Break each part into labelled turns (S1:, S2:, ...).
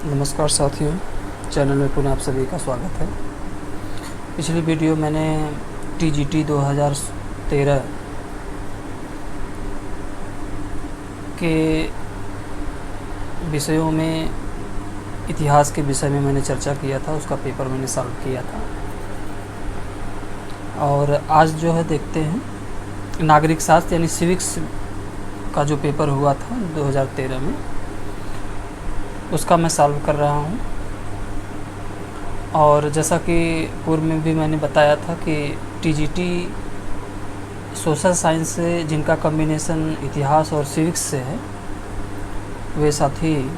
S1: नमस्कार साथियों, चैनल में पुनः आप सभी का स्वागत है। पिछली वीडियो मैंने टीजीटी 2013 के विषयों में इतिहास के विषय में मैंने चर्चा किया था, उसका पेपर मैंने सॉल्व किया था। और आज जो है देखते हैं नागरिक शास्त्र यानी सिविक्स का जो पेपर हुआ था 2013 में, उसका मैं सॉल्व कर रहा हूँ। और जैसा कि पूर्व में भी मैंने बताया था कि टीजीटी सोशल साइंस से जिनका कॉम्बिनेशन इतिहास और सिविक्स से है, वे साथी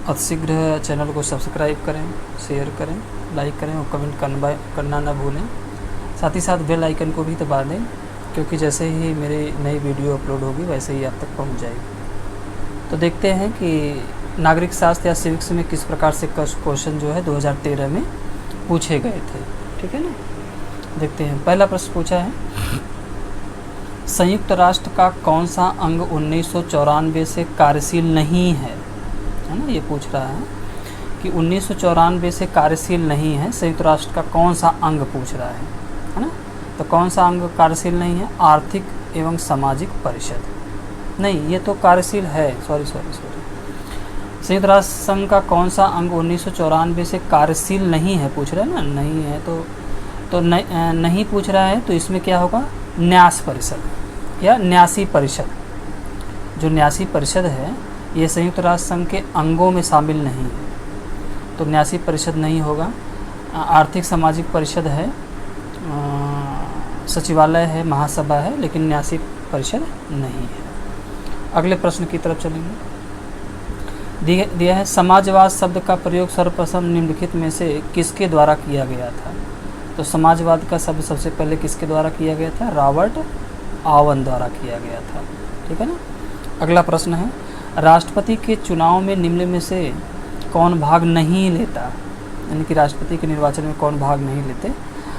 S1: अतिशीघ्र चैनल को सब्सक्राइब करें, शेयर करें, लाइक करें और कमेंट करना ना भूलें। साथ ही साथ बेल आइकन को भी दबा दें, क्योंकि जैसे ही मेरी नई वीडियो अपलोड होगी वैसे ही आप तक पहुंच जाएगी। तो देखते हैं कि नागरिक शास्त्र या सिविक्स में किस प्रकार से क्वेश्चन जो है 2013 में पूछे गए थे। ठीक है ना, देखते हैं। पहला प्रश्न पूछा है, संयुक्त राष्ट्र का कौन सा अंग 1994 से कार्यशील नहीं है ना। ये पूछ रहा है कि 1994 से कार्यशील नहीं है, संयुक्त राष्ट्र का कौन सा अंग पूछ रहा है ना। तो कौन सा अंग कार्यशील नहीं है? आर्थिक एवं सामाजिक परिषद। नहीं, ये तो कार्यशील है। सॉरी। संयुक्त राष्ट्र संघ का कौन सा अंग 1994 से कार्यशील नहीं है पूछ रहा है ना। नहीं है तो नहीं पूछ रहा है, तो इसमें क्या होगा? न्यास परिषद या न्यासी परिषद। जो न्यासी परिषद है ये संयुक्त राष्ट्र संघ के अंगों में शामिल नहीं है, तो न्यासी परिषद नहीं होगा। आर्थिक सामाजिक परिषद है, सचिवालय है, महासभा है, लेकिन न्यासी परिषद नहीं है। अगले प्रश्न की तरफ चलेंगे। दिया है, समाजवाद शब्द का प्रयोग सर्वप्रथम निम्नलिखित में से किसके द्वारा किया गया था? तो समाजवाद का शब्द सबसे पहले किसके द्वारा किया गया था? रॉबर्ट ओवन द्वारा किया गया था। ठीक है ना। अगला प्रश्न है, राष्ट्रपति के चुनाव में निम्न में से कौन भाग नहीं लेता? यानी कि राष्ट्रपति के निर्वाचन में कौन भाग नहीं लेते?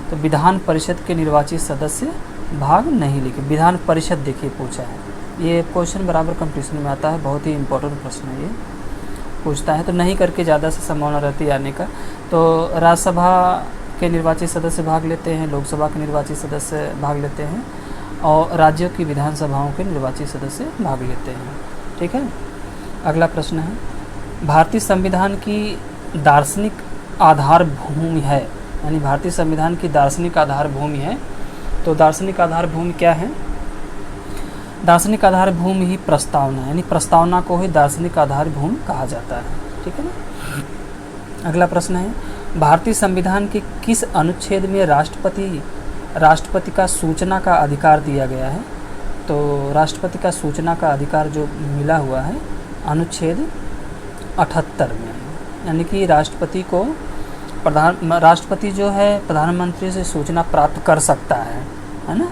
S1: तो विधान परिषद के निर्वाचित सदस्य भाग नहीं लेते। विधान परिषद देखिए पूछा है, ये क्वेश्चन बराबर कंपटीशन में आता है, बहुत ही इंपॉर्टेंट प्रश्न है। ये पूछता है तो नहीं करके ज़्यादा से संभावना रहती है आने का। तो राज्यसभा के निर्वाचित सदस्य भाग लेते हैं, लोकसभा के निर्वाचित सदस्य भाग लेते हैं, और राज्यों की विधानसभाओं के निर्वाचित सदस्य भाग लेते हैं। ठीक है। अगला प्रश्न है, भारतीय संविधान की दार्शनिक आधारभूमि है, यानी भारतीय संविधान की दार्शनिक आधारभूमि है। तो दार्शनिक आधारभूमि क्या है? दार्शनिक आधारभूमि ही प्रस्तावना, यानी प्रस्तावना को ही दार्शनिक आधारभूमि कहा जाता है। ठीक है ना। अगला प्रश्न है, भारतीय संविधान के किस अनुच्छेद में राष्ट्रपति का सूचना का अधिकार दिया गया है? तो राष्ट्रपति का सूचना का अधिकार जो मिला हुआ है अनुच्छेद 78 में, यानी कि राष्ट्रपति जो है प्रधानमंत्री से सूचना प्राप्त कर सकता है ना,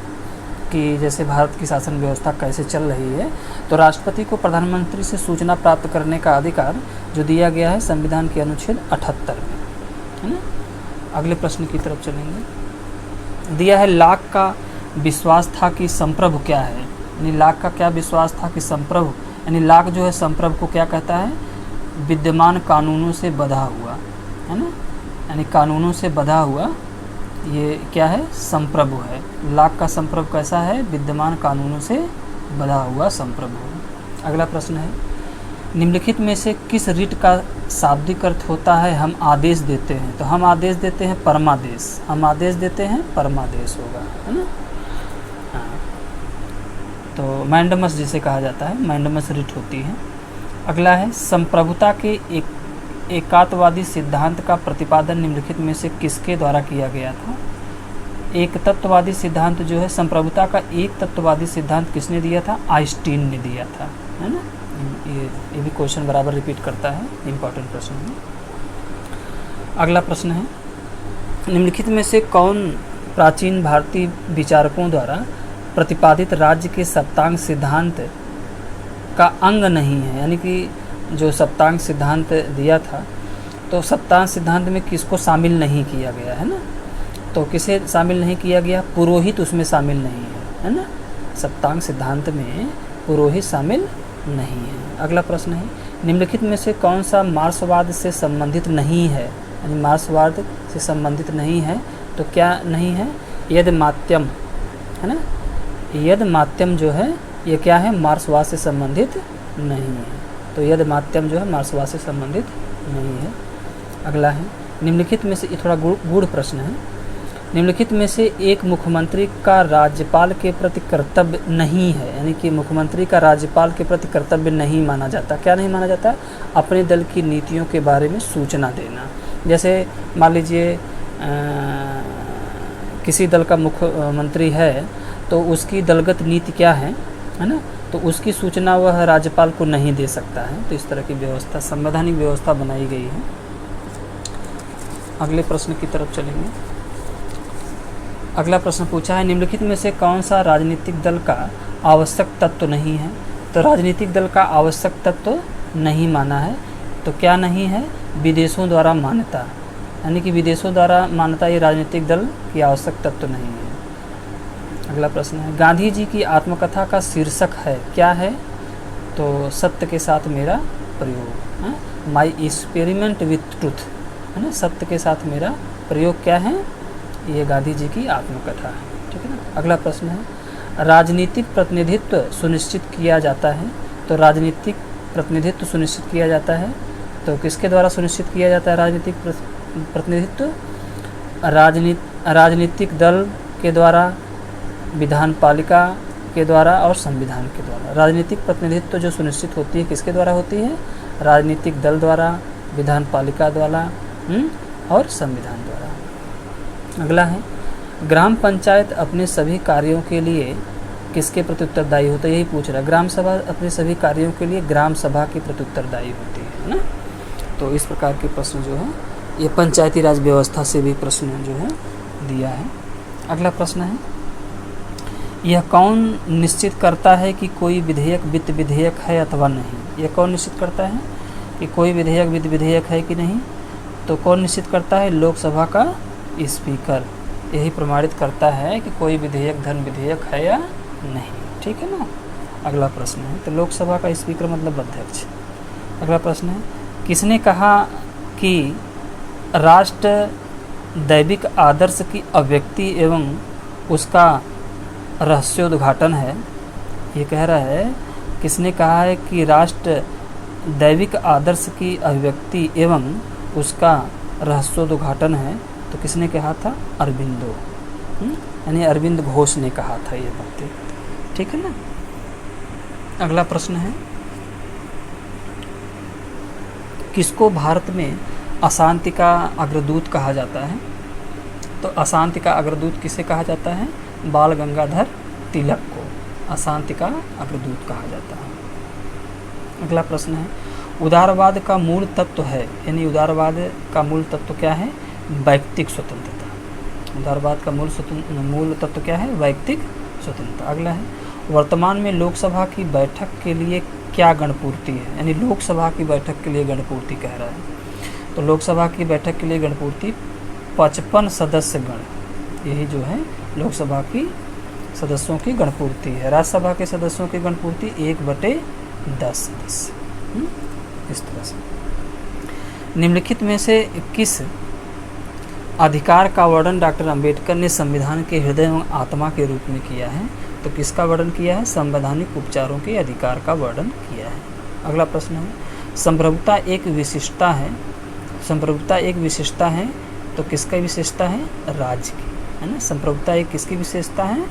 S1: कि जैसे भारत की शासन व्यवस्था कैसे चल रही है, तो राष्ट्रपति को प्रधानमंत्री से सूचना प्राप्त करने का अधिकार जो दिया गया है संविधान के अनुच्छेद 78 में, है ना। अगले प्रश्न की तरफ चलेंगे। दिया है, लाक का विश्वास था कि संप्रभु क्या है? यानी लाक का क्या विश्वास था कि संप्रभु, यानी लाक जो है संप्रभु को क्या कहता है? विद्यमान कानूनों से बंधा हुआ, है ना, यानी कानूनों से बंधा हुआ, ये क्या है? संप्रभु है। लाक का संप्रभु कैसा है? विद्यमान कानूनों से बंधा हुआ संप्रभु। अगला प्रश्न है, निम्नलिखित में से किस रीट का शाब्दिक अर्थ होता है हम आदेश देते हैं? तो हम आदेश देते हैं परमादेश, हम आदेश देते हैं परमादेश होगा, है ना। हाँ, तो मैंडमस जिसे कहा जाता है, मैंडमस रीट होती है। अगला है, संप्रभुता के एकात्ववादी सिद्धांत का प्रतिपादन निम्नलिखित में से किसके द्वारा किया गया था? एक तत्ववादी सिद्धांत जो है, संप्रभुता का एक तत्ववादी सिद्धांत किसने दिया था? आइंस्टीन ने दिया था, है ना। ये भी क्वेश्चन बराबर रिपीट करता है, इम्पॉर्टेंट प्रश्न है। अगला प्रश्न है, निम्नलिखित में से कौन प्राचीन भारतीय विचारकों द्वारा प्रतिपादित राज्य के सप्तांग सिद्धांत का अंग नहीं है? यानी कि जो सप्तांग सिद्धांत दिया था, तो सप्तांग सिद्धांत में किसको शामिल नहीं किया गया है ना। तो किसे शामिल नहीं किया गया? पुरोहित उसमें शामिल नहीं है ना। सप्तांग सिद्धांत में पुरोहित शामिल नहीं है। अगला प्रश्न है, निम्नलिखित में से कौन सा मार्क्सवाद से संबंधित नहीं है, यानी मार्क्सवाद से संबंधित नहीं है, तो क्या नहीं है, यद मात्यम है ना, यद मात्यम जो है ये क्या है, मार्क्सवाद से संबंधित नहीं है, तो यद मात्यम जो है मार्क्सवाद से संबंधित नहीं है। अगला है, निम्नलिखित में से, ये थोड़ा गूढ़ प्रश्न है, निम्नलिखित में से एक मुख्यमंत्री का राज्यपाल के प्रति कर्तव्य नहीं है, यानी कि मुख्यमंत्री का राज्यपाल के प्रति कर्तव्य नहीं माना जाता, क्या नहीं माना जाता, अपने दल की नीतियों के बारे में सूचना देना। जैसे मान लीजिए किसी दल का मुख्यमंत्री है तो उसकी दलगत नीति क्या है ना, तो उसकी सूचना वह राज्यपाल को नहीं दे सकता है। तो इस तरह की व्यवस्था, संवैधानिक व्यवस्था बनाई गई है। अगले प्रश्न की तरफ चलेंगे। अगला प्रश्न पूछा है, निम्नलिखित में से कौन सा राजनीतिक दल का आवश्यक तत्व नहीं है, तो राजनीतिक दल का आवश्यक तत्व नहीं माना है, तो क्या नहीं है, विदेशों द्वारा मान्यता, यानी कि विदेशों द्वारा मान्यता ये राजनीतिक दल की आवश्यक तत्व नहीं है। अगला प्रश्न है, गांधी जी की आत्मकथा का शीर्षक है, क्या है, तो सत्य के साथ मेरा प्रयोग, माई एक्सपेरिमेंट विथ ट्रूथ, है ना, सत्य के साथ मेरा प्रयोग क्या है, ये गांधी जी की आत्मकथा है, ठीक है ना। अगला प्रश्न है, राजनीतिक प्रतिनिधित्व सुनिश्चित किया जाता है, तो राजनीतिक प्रतिनिधित्व सुनिश्चित किया जाता है, तो किसके द्वारा सुनिश्चित किया जाता है राजनीतिक प्रतिनिधित्व, राजनीतिक दल के द्वारा, विधान पालिका के द्वारा और संविधान के द्वारा। राजनीतिक प्रतिनिधित्व जो सुनिश्चित होती है किसके द्वारा होती है, राजनीतिक दल द्वारा, विधान पालिका द्वारा और संविधान द्वारा। अगला है, ग्राम पंचायत अपने सभी कार्यों के लिए किसके प्रति उत्तरदायी होता है, यही पूछ रहा है। ग्राम सभा अपने सभी कार्यों के लिए ग्राम सभा के प्रति उत्तरदायी होती है ना। तो इस प्रकार के प्रश्न जो है ये पंचायती राज व्यवस्था से भी प्रश्न जो है दिया है। अगला प्रश्न है, यह कौन निश्चित करता है कि कोई विधेयक वित्त विधेयक है अथवा नहीं, यह कौन निश्चित करता है कि कोई विधेयक वित्त विधेयक है कि नहीं, तो कौन निश्चित करता है, लोकसभा का स्पीकर यही प्रमाणित करता है कि कोई विधेयक धन विधेयक है या नहीं, ठीक है ना। अगला प्रश्न है, तो लोकसभा का स्पीकर मतलब अध्यक्ष। अगला प्रश्न है, किसने कहा कि राष्ट्र दैविक आदर्श की अभिव्यक्ति एवं उसका रहस्योद्घाटन है, ये कह रहा है किसने कहा है कि राष्ट्र दैविक आदर्श की अभिव्यक्ति एवं उसका रहस्योद्घाटन है, तो किसने कहा था, अरबिंदो, यानी अरविंद घोष ने कहा था ये बातें, ठीक है ना। अगला प्रश्न है, किसको भारत में अशांति का अग्रदूत कहा जाता है, तो अशांति का अग्रदूत किसे कहा जाता है, बाल गंगाधर तिलक को अशांति का अग्रदूत कहा जाता है। अगला प्रश्न है, उदारवाद का मूल तत्व है, यानी उदारवाद का मूल तत्व क्या है, वैयक्तिक स्वतंत्रता। उदारवाद का मूल तत्व क्या है, वैयक्तिक स्वतंत्रता। अगला है, वर्तमान में लोकसभा की बैठक के लिए क्या गणपूर्ति है, यानी लोकसभा की बैठक के लिए गणपूर्ति कह रहा है, तो लोकसभा की बैठक के लिए गणपूर्ति 55 सदस्य गण, यही जो है लोकसभा की सदस्यों की गणपूर्ति है। राज्यसभा के सदस्यों की गणपूर्ति 1/10 सदस्य, इस तरह से। निम्नलिखित में से किस अधिकार का वर्णन डॉक्टर अंबेडकर ने संविधान के हृदय एवं आत्मा के रूप में किया है, तो किसका वर्णन किया है, संवैधानिक उपचारों के अधिकार का वर्णन किया है। अगला प्रश्न है, संप्रभुता एक विशिष्टता है, संप्रभुता एक विशेषता है, तो किसका विशेषता है, राज्य की, है ना। संप्रभुता एक किसकी विशेषता है,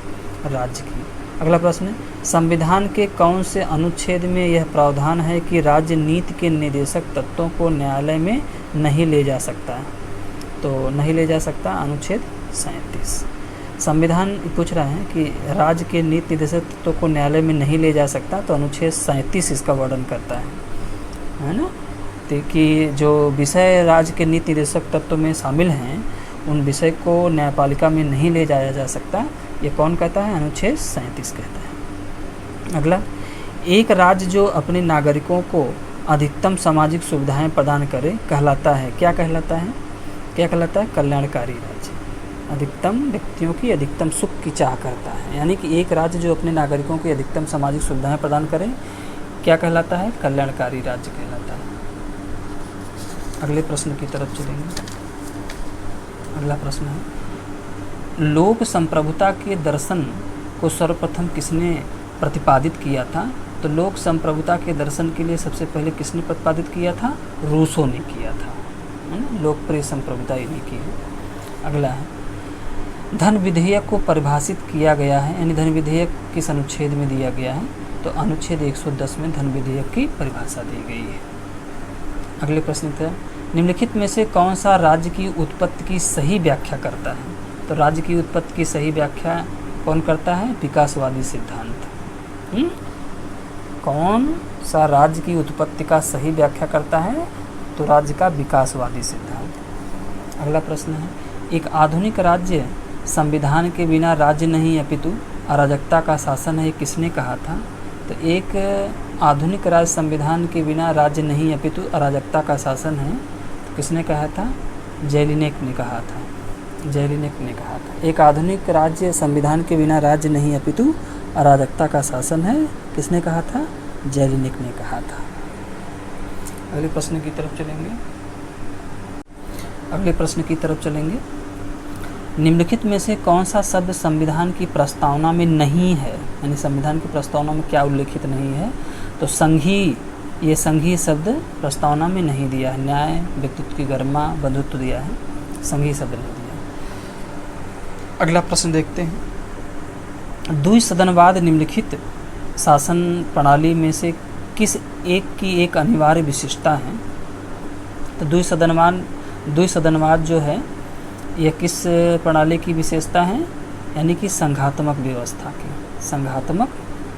S1: राज्य की। अगला प्रश्न है, संविधान के कौन से अनुच्छेद में यह प्रावधान है कि राज्य नीति के निर्देशक तत्वों को न्यायालय में नहीं ले जा सकता, तो नहीं ले जा सकता, अनुच्छेद 37। संविधान पूछ रहा है कि राज्य के नीति निर्देशक तत्वों को न्यायालय में नहीं ले जा सकता, तो अनुच्छेद 37 इसका वर्णन करता है ना। तो कि जो विषय राज्य के नीति निर्देशक तत्व में शामिल हैं उन विषय को न्यायपालिका में नहीं ले जाया जा सकता, ये कौन कहता है, अनुच्छेद 37 कहता है। अगला, एक राज्य जो अपने नागरिकों को अधिकतम सामाजिक सुविधाएं प्रदान करे कहलाता है, क्या कहलाता है, क्या कहलाता है, कल्याणकारी राज्य। अधिकतम व्यक्तियों की अधिकतम सुख की चाह करता है, यानी कि एक राज्य जो अपने नागरिकों की अधिकतम सामाजिक सुविधाएं प्रदान करे क्या कहलाता है? कल्याणकारी राज्य कहलाता है। अगले प्रश्न की तरफ चलेंगे। अगला प्रश्न है, लोक संप्रभुता के दर्शन को सर्वप्रथम किसने प्रतिपादित किया था? तो लोक संप्रभुता के दर्शन के लिए सबसे पहले किसने प्रतिपादित किया था? रूसो ने किया था, है ना। लोकप्रिय संप्रभुता इन्हीं की है। अगला है, धन विधेयक को परिभाषित किया गया है, यानी धन विधेयक किस अनुच्छेद में दिया गया है? तो अनुच्छेद 110 में धन विधेयक की परिभाषा दी गई है। अगले प्रश्न थे, निम्नलिखित में से कौन सा राज्य की उत्पत्ति की सही व्याख्या करता है? तो राज्य की उत्पत्ति की सही व्याख्या कौन करता है? विकासवादी सिद्धांत। कौन सा राज्य की उत्पत्ति का सही व्याख्या करता है? तो राज्य का विकासवादी सिद्धांत। अगला प्रश्न है, एक आधुनिक राज्य संविधान के बिना राज्य नहीं अपितु अराजकता का शासन है, किसने कहा था? तो एक आधुनिक राज्य संविधान के बिना राज्य नहीं अपितु अराजकता का शासन है, तो किसने कहा था? जेलिनेक ने कहा था। जेलिनेक ने कहा था एक आधुनिक राज्य संविधान के बिना राज्य नहीं अपितु अराजकता का शासन है, किसने कहा था? जेलिनेक ने कहा था। अगले प्रश्न की तरफ चलेंगे। अगले प्रश्न की तरफ चलेंगे, निम्नलिखित में से कौन सा शब्द संविधान की प्रस्तावना में नहीं है? यानी संविधान की प्रस्तावना में क्या उल्लेखित नहीं है? तो संघीय, ये संघीय शब्द प्रस्तावना में नहीं दिया है। न्याय, व्यक्तित्व की गरिमा, बंधुत्व दिया है, संघीय शब्द नहीं दिया। अगला प्रश्न देखते हैं, द्विसदनवाद निम्नलिखित शासन प्रणाली में से किस एक की एक अनिवार्य विशेषता है? तो द्विसदनवाद जो है यह किस प्रणाली की विशेषता है? यानी कि संघात्मक व्यवस्था की। संघात्मक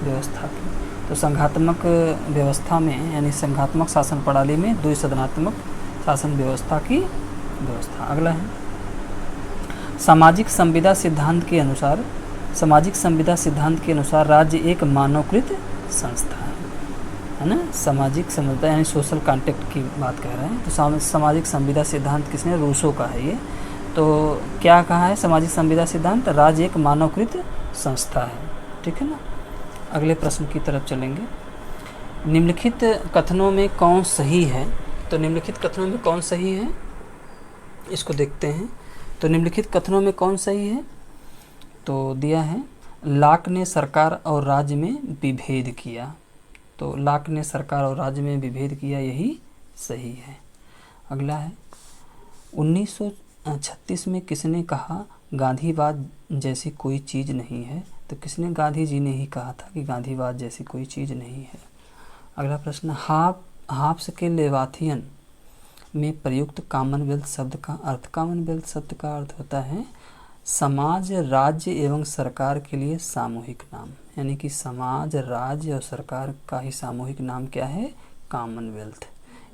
S1: व्यवस्था की। तो संघात्मक व्यवस्था में, यानी संघात्मक शासन प्रणाली में द्विसदनात्मक शासन व्यवस्था की व्यवस्था। अगला है, सामाजिक संविदा सिद्धांत के अनुसार, सामाजिक संविदा सिद्धांत के अनुसार राज्य एक मानवकृत संस्था है ना। सामाजिक संविदा यानी सोशल कॉन्ट्रैक्ट की बात कह रहे हैं। तो सामाजिक संविदा सिद्धांत किसने? रूसो का है ये। तो क्या कहा है सामाजिक संविदा सिद्धांत? राज्य एक मानवकृत संस्था है, ठीक है ना। अगले प्रश्न की तरफ चलेंगे, निम्नलिखित कथनों में कौन सही है? तो निम्नलिखित कथनों में कौन सही है, इसको देखते हैं। तो निम्नलिखित कथनों में कौन सही है? तो दिया है, लाक ने सरकार और राज्य में विभेद किया। तो लाक ने सरकार और राज्य में विभेद किया, यही सही है। अगला है, 1936 में किसने कहा गांधीवाद जैसी कोई चीज़ नहीं है? तो किसने? गांधी जी ने ही कहा था कि गांधीवाद जैसी कोई चीज़ नहीं है। अगला प्रश्न, हाब्स के लेवाथियन में प्रयुक्त कॉमनवेल्थ शब्द का अर्थ? कॉमनवेल्थ शब्द का अर्थ होता है समाज, राज्य एवं सरकार के लिए सामूहिक नाम। यानी कि समाज, राज्य और सरकार का ही सामूहिक नाम क्या है? कॉमनवेल्थ।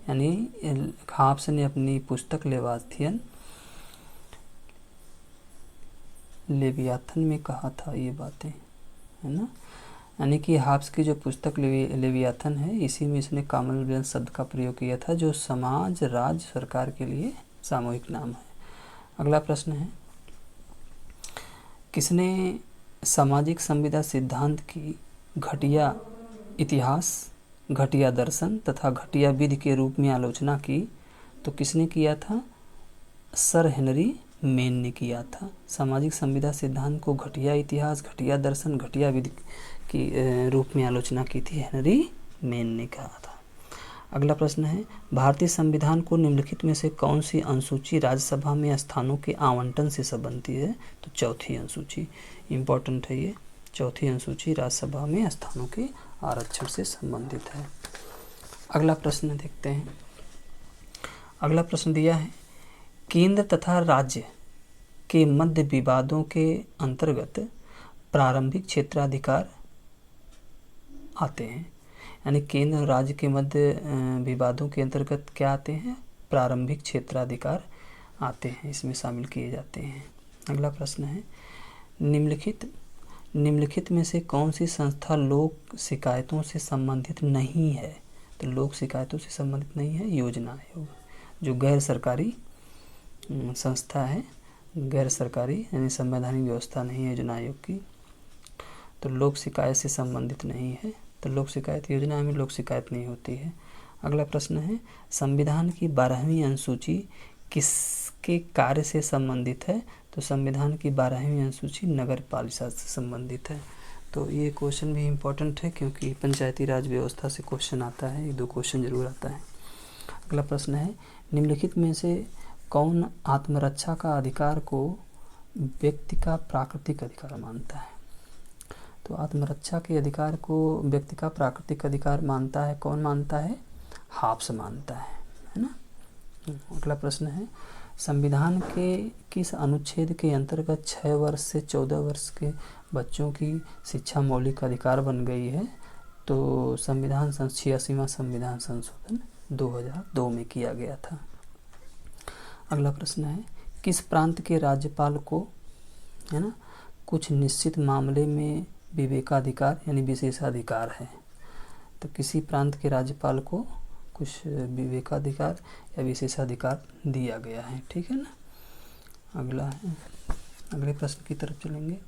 S1: यानी हाब्स ने अपनी पुस्तक लेवियाथन में कहा था ये बातें, है ना। यानी कि हाब्स की जो पुस्तक लेवियाथन है, इसी में इसने कॉमनवेल्थ शब्द का प्रयोग किया था, जो समाज, राज्य, सरकार के लिए सामूहिक नाम है। अगला प्रश्न है, किसने सामाजिक संविदा सिद्धांत की घटिया इतिहास, घटिया दर्शन तथा घटिया विधि के रूप में आलोचना की? तो किसने किया था? सर हेनरी मेन ने किया था। सामाजिक संविदा सिद्धांत को घटिया इतिहास, घटिया दर्शन, घटिया विधि की रूप में आलोचना की थी हेनरी मेन ने कहा था। अगला प्रश्न है, भारतीय संविधान को निम्नलिखित में से कौन सी अनुसूची राज्यसभा में स्थानों के आवंटन से संबंधित है? तो चौथी अनुसूची, इम्पोर्टेंट है ये। चौथी अनुसूची राज्यसभा में स्थानों के आरक्षण से संबंधित है। अगला प्रश्न देखते हैं। अगला प्रश्न दिया है, केंद्र तथा राज्य के मध्य विवादों के अंतर्गत प्रारंभिक क्षेत्राधिकार आते हैं। यानी केंद्र और राज्य के मध्य विवादों के अंतर्गत क्या आते हैं? प्रारंभिक क्षेत्राधिकार आते हैं, इसमें शामिल किए जाते हैं। अगला प्रश्न है, निम्नलिखित में से कौन सी संस्था लोक शिकायतों से संबंधित नहीं है? तो लोक शिकायतों से संबंधित नहीं है योजना आयोग, जो गैर सरकारी संस्था है, गैर सरकारी यानी संवैधानिक व्यवस्था नहीं है योजना आयोग की, तो लोक शिकायत से संबंधित नहीं है तो लोक शिकायत योजना में लोक शिकायत नहीं होती है। अगला प्रश्न है, संविधान की 12वीं अनुसूची किसके कार्य से संबंधित है? तो संविधान की 12वीं अनुसूची नगर पालिका से संबंधित है। तो ये क्वेश्चन भी इम्पोर्टेंट है क्योंकि पंचायती राज व्यवस्था से क्वेश्चन आता है, 1-2 क्वेश्चन जरूर आता है। अगला प्रश्न है, निम्नलिखित में से कौन आत्मरक्षा का अधिकार को व्यक्ति का प्राकृतिक अधिकार मानता है? तो आत्मरक्षा के अधिकार को व्यक्ति का प्राकृतिक अधिकार मानता है, कौन मानता है? हाब्स मानता है ना। अगला प्रश्न है, संविधान के किस अनुच्छेद के अंतर्गत 6 वर्ष से 14 वर्ष के बच्चों की शिक्षा मौलिक अधिकार बन गई है? तो संविधान 86वां संविधान संशोधन 2002 में किया गया था। अगला प्रश्न है, किस प्रांत के राज्यपाल को, है ना, कुछ निश्चित मामले में विवेकाधिकार यानी विशेषाधिकार है? तो किसी प्रांत के राज्यपाल को कुछ विवेकाधिकार या विशेषाधिकार दिया गया है, ठीक है ना। अगला है, अगले प्रश्न की तरफ चलेंगे।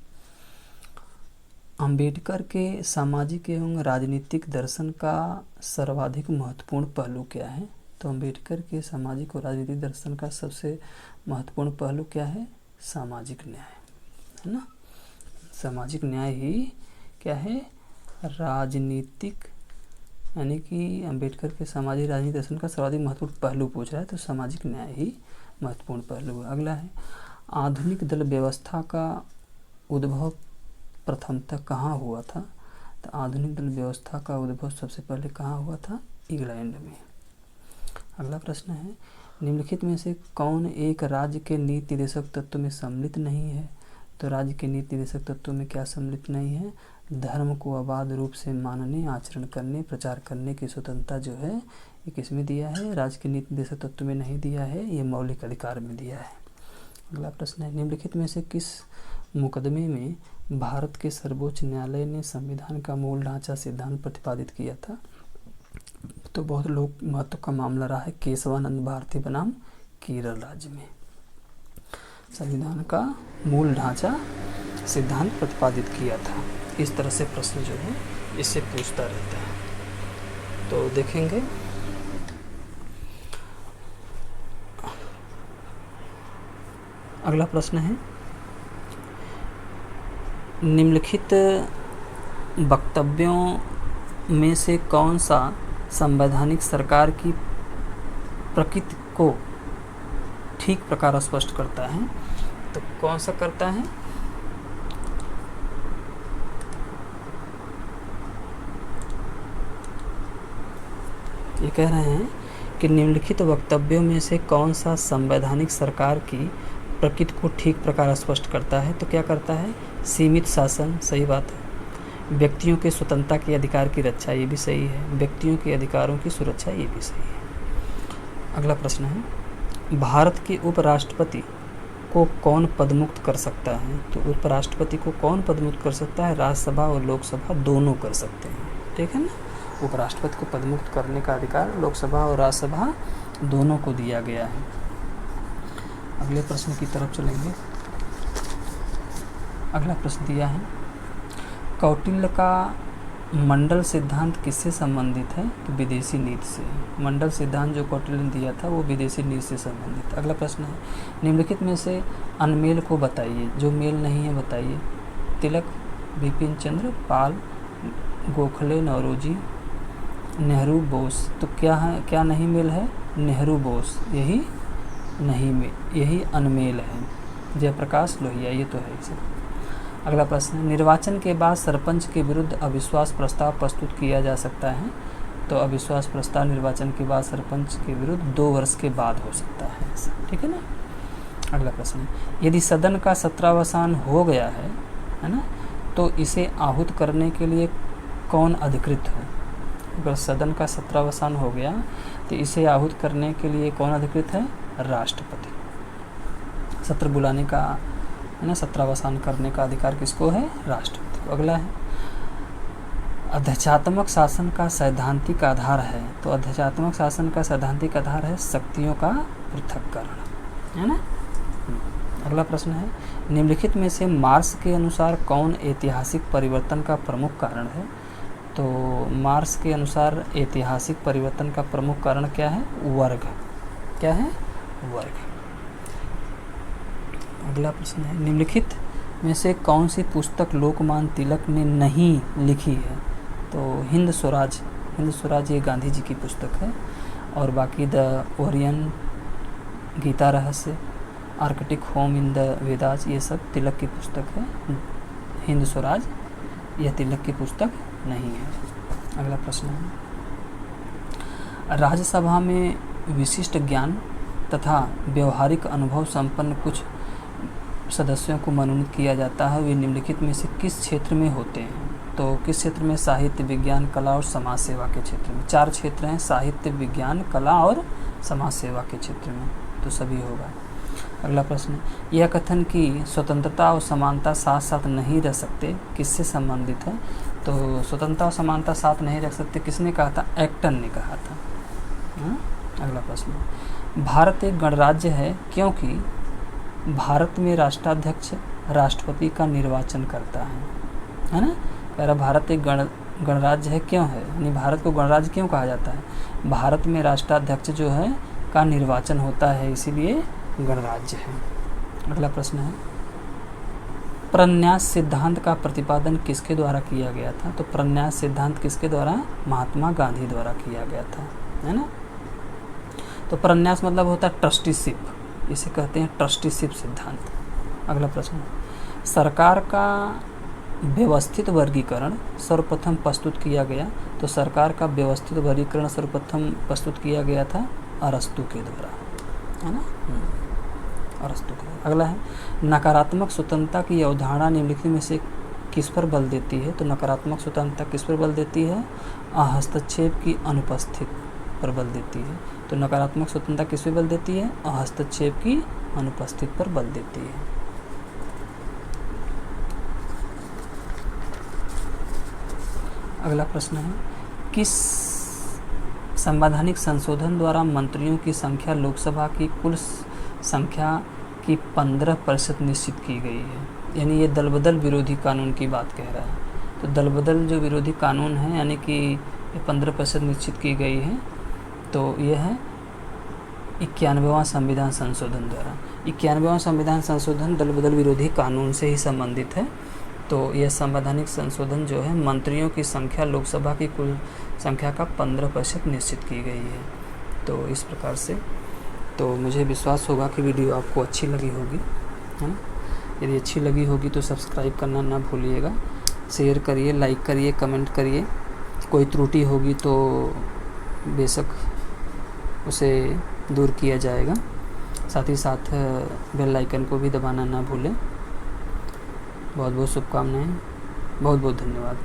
S1: अंबेडकर के सामाजिक एवं राजनीतिक दर्शन का सर्वाधिक महत्वपूर्ण पहलू क्या है? तो अंबेडकर के सामाजिक और राजनीतिक दर्शन का सबसे महत्वपूर्ण पहलू क्या है? सामाजिक न्याय, है ना। सामाजिक न्याय ही क्या है? राजनीतिक, यानी कि अंबेडकर के सामाजिक राजनीतिक दर्शन का सर्वाधिक महत्वपूर्ण पहलू पूछ रहा है, तो सामाजिक न्याय ही महत्वपूर्ण पहलू है। अगला है, आधुनिक दल व्यवस्था का उद्भव प्रथमतः कहाँ हुआ था? तो आधुनिक दल व्यवस्था का उद्भव सबसे पहले कहाँ हुआ था? इंग्लैंड में। अगला प्रश्न है, निम्नलिखित में से कौन एक राज्य के नीति निर्देशक तत्व में सम्मिलित नहीं है? तो राज्य के नीति निर्देशक तत्व में क्या सम्मिलित नहीं है? धर्म को अबाध रूप से मानने, आचरण करने, प्रचार करने की स्वतंत्रता जो है ये किसमें दिया है? राज्य के नीति निर्देशक तत्व में नहीं दिया है, ये मौलिक अधिकार में दिया है। अगला प्रश्न है, निम्नलिखित में से किस मुकदमे में भारत के सर्वोच्च न्यायालय ने संविधान का मूल ढांचा सिद्धांत प्रतिपादित किया था? तो बहुत लोग महत्व का मामला रहा है केशवानंद भारती बनाम केरल राज्य में। संविधान का मूल ढांचा सिद्धांत प्रतिपादित किया था। इस तरह से प्रश्न जो है इससे पूछता रहता है, तो देखेंगे। अगला प्रश्न है, निम्नलिखित वक्तव्यों में से कौन सा संवैधानिक सरकार की प्रकृति को ठीक प्रकार स्पष्ट करता है? तो कौन सा करता है? ये कह रहे हैं कि निम्नलिखित वक्तव्यों में से कौन सा संवैधानिक सरकार की प्रकृति को ठीक प्रकार स्पष्ट करता है? तो क्या करता है? सीमित शासन, सही बात है। व्यक्तियों के स्वतंत्रता के अधिकार की रक्षा, ये भी सही है। व्यक्तियों के अधिकारों की सुरक्षा, ये भी सही है। अगला प्रश्न है, भारत के उपराष्ट्रपति को कौन पदमुक्त कर सकता है? तो उपराष्ट्रपति को कौन पदमुक्त कर सकता है? राज्यसभा और लोकसभा दोनों कर सकते हैं, ठीक है ना। उपराष्ट्रपति को पदमुक्त करने का अधिकार लोकसभा और राज्यसभा दोनों को दिया गया है। अगले प्रश्न की तरफ चलेंगे। अगला प्रश्न दिया है, कौटिल्य का मंडल सिद्धांत किससे संबंधित है? तो विदेशी नीति से। मंडल सिद्धांत जो कौटिल्य ने दिया था वो विदेशी नीति से संबंधित। अगला प्रश्न है, निम्नलिखित में से अनमेल को बताइए, जो मेल नहीं है बताइए। तिलक, बिपिन चंद्र पाल, गोखले, नौरोजी, नेहरू, बोस। तो क्या है, क्या नहीं मेल है? नेहरू बोस, यही नहीं मेल, यही अनमेल है। जयप्रकाश लोहिया, ये तो है इसे। अगला प्रश्न, निर्वाचन के बाद सरपंच के विरुद्ध अविश्वास प्रस्ताव प्रस्तुत किया जा सकता है? तो अविश्वास प्रस्ताव निर्वाचन के बाद सरपंच के विरुद्ध 2 वर्ष के बाद हो सकता है, ठीक है ना। अगला प्रश्न, यदि सदन का सत्रावसान हो गया है ना, तो इसे आहूत करने के लिए कौन अधिकृत है? अगर सदन का सत्रावसान हो गया तो इसे आहूत करने के लिए कौन अधिकृत है? राष्ट्रपति। सत्र बुलाने का, है ना, सत्रावसान करने का अधिकार किसको है? राष्ट्रपति। अगला है, अध्यक्षात्मक शासन का सैद्धांतिक आधार है? तो अध्यक्षात्मक शासन का सैद्धांतिक आधार है शक्तियों का पृथक्करण, है ना। अगला प्रश्न है, निम्नलिखित में से मार्क्स के अनुसार कौन ऐतिहासिक परिवर्तन का प्रमुख कारण है? तो मार्क्स के अनुसार ऐतिहासिक परिवर्तन का प्रमुख कारण क्या है? वर्ग। क्या है? वर्ग। अगला प्रश्न है, निम्नलिखित में से कौन सी पुस्तक लोकमान्य तिलक ने नहीं लिखी है? तो हिंद स्वराज ये गांधी जी की पुस्तक है, और बाकी द ओरियन, गीता रहस्य, Arctic home in the Vedas, ये सब तिलक की पुस्तक है। हिंद स्वराज यह तिलक की पुस्तक नहीं है। अगला प्रश्न है, राज्यसभा में विशिष्ट ज्ञान तथा व्यवहारिक अनुभव संपन्न कुछ सदस्यों को मनोनीत किया जाता है, वे निम्नलिखित में से किस क्षेत्र में होते हैं? तो किस क्षेत्र में? साहित्य, विज्ञान, कला और समाज सेवा के क्षेत्र में। 4 क्षेत्र हैं, साहित्य, विज्ञान, कला और समाज सेवा के क्षेत्र में, तो सभी होगा। अगला प्रश्न, यह कथन कि स्वतंत्रता और समानता साथ साथ नहीं रह सकते किससे संबंधित है? तो स्वतंत्रता और समानता साथ नहीं रख सकते किसने कहा था? एक्टन ने कहा था। अगला प्रश्न, भारत एक गणराज्य है क्योंकि भारत में राष्ट्राध्यक्ष राष्ट्रपति का निर्वाचन करता है ना? कह रहा भारत एक गणराज्य है, क्यों है? यानी भारत को गणराज्य क्यों कहा जाता है? भारत में राष्ट्राध्यक्ष जो है का निर्वाचन होता है, इसीलिए गणराज्य है। अगला प्रश्न है, प्रन्यास सिद्धांत का प्रतिपादन किसके द्वारा किया गया था? तो प्रन्यास सिद्धांत किसके द्वारा? महात्मा गांधी द्वारा किया गया था, है ना? तो प्रन्यास मतलब होता है ट्रस्टीशिप, इसे कहते हैं ट्रस्टीशिप सिद्धांत। अगला प्रश्न, सरकार का व्यवस्थित वर्गीकरण सर्वप्रथम प्रस्तुत किया गया, तो सरकार का व्यवस्थित वर्गीकरण सर्वप्रथम प्रस्तुत किया गया था अरस्तु के द्वारा, है ना? अरस्तु के द्वारा। अगला है, नकारात्मक स्वतंत्रता की अवधारणा निम्नलिखित में से किस पर बल देती है? तो नकारात्मक स्वतंत्रता किस पर बल देती है? हस्तक्षेप की अनुपस्थित पर बल देती है। तो नकारात्मक स्वतंत्रता किस पर बल देती है? हस्तक्षेप की अनुपस्थित पर बल देती है। अगला प्रश्न है, किस संवैधानिक संशोधन द्वारा मंत्रियों की संख्या लोकसभा की कुल संख्या की 15% निश्चित की गई है? यानी ये दलबदल विरोधी कानून की बात कह रहा है। तो दलबदल जो विरोधी कानून है यानी कि 15% निश्चित की गई है, तो यह है 91वां संविधान संशोधन द्वारा। 91वां संविधान संशोधन दलबदल विरोधी कानून से ही संबंधित है। तो यह संवैधानिक संशोधन जो है मंत्रियों की संख्या लोकसभा की कुल संख्या का 15% निश्चित की गई है। तो इस प्रकार से तो मुझे विश्वास होगा कि वीडियो आपको अच्छी लगी होगी, है ना? यदि अच्छी लगी होगी तो सब्सक्राइब करना ना भूलिएगा, शेयर करिए, लाइक करिए, कमेंट करिए। कोई त्रुटि होगी तो बेशक उसे दूर किया जाएगा। साथ ही साथ बेल आइकन को भी दबाना ना भूलें। बहुत बहुत शुभकामनाएं, बहुत बहुत धन्यवाद।